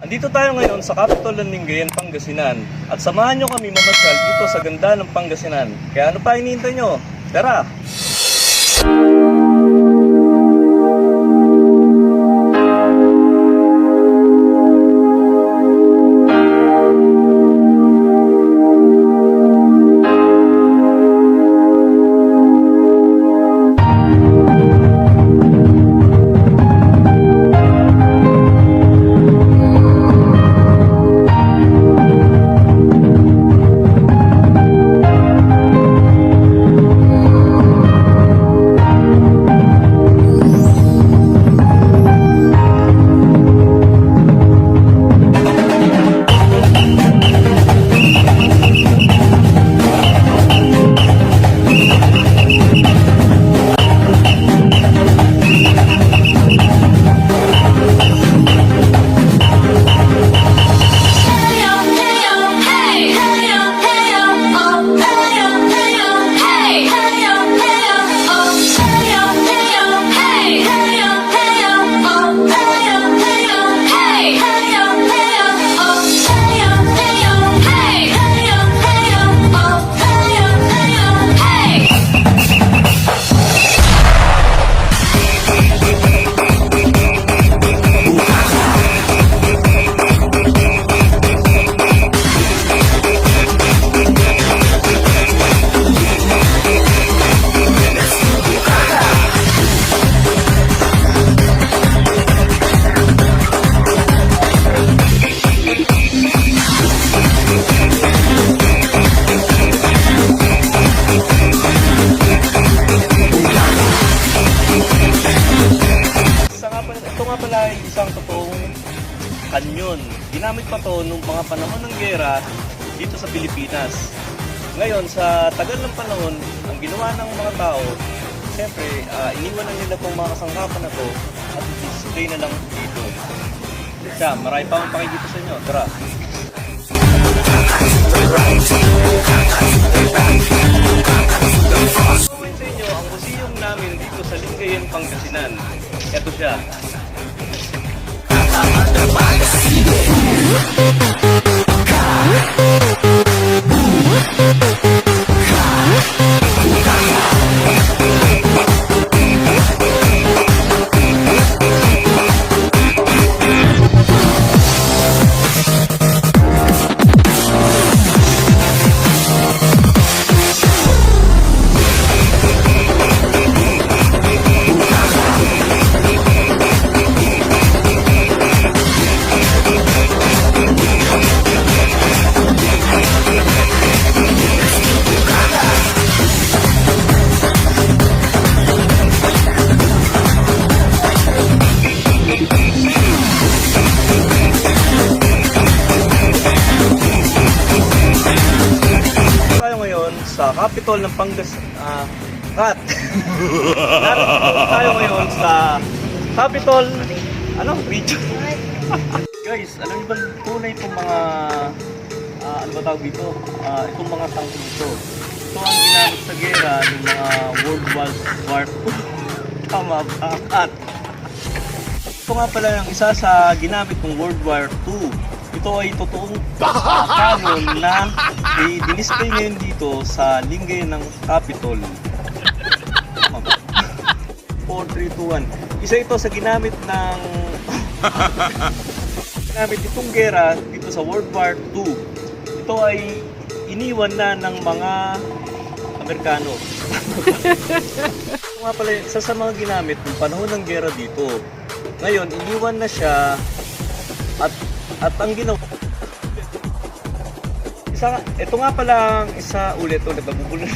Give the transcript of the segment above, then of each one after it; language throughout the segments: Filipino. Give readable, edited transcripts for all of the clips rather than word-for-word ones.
Andito tayo ngayon sa Capitol ng Lingayen, Pangasinan. At samahan nyo kami mamasyal dito sa ganda ng Pangasinan. Kaya ano pa hinihintay nyo? Tara! Ito nga pala ay isang totoong kanyon. Ginamit pa to nung mga panahon ng giyera dito sa Pilipinas. Ngayon, sa tagal ng panahon, ang ginawa ng mga tao, siyempre, iniwan na nila itong mga kasangkapan na to at display na lang dito. Siya, marami pa akong pakikita sa inyo. Tara! Comment sa inyo ang museum namin dito sa Lingayen, Pangasinan. Ito siya. Sa Capitol ng Pangasinan. Tayo ngayon sa Capitol region. Guys, alam niyo ba tunay itong mga ano ba tawag dito? Itong mga tangko dito. Ito ang ginamit sa gera ng mga World War II. Tama ba? Ito nga pala yung isa sa ginamit ng World War II. Ito ay totoong kanon na i-display ngayon dito sa Lingayen ng Capitol. 4, 3, 2, 1. Isa ito sa ginamit ng ginamit itong gera dito sa World War II. Ito ay iniwan na ng mga Amerikano. Ito nga pala isa sa mga ginamit ng panahon ng gera dito. Ngayon, iniwan na siya at ang ginawa ito nga pala isa ulit nabubulol.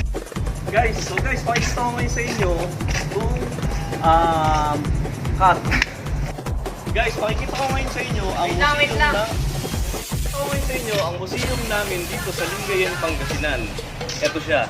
Guys, pakikita ko ngayon sa inyo itong cut. Guys, pakikita ko ngayon sa inyo ang museum namin dito sa Lingayen, Pangasinan. Ito siya.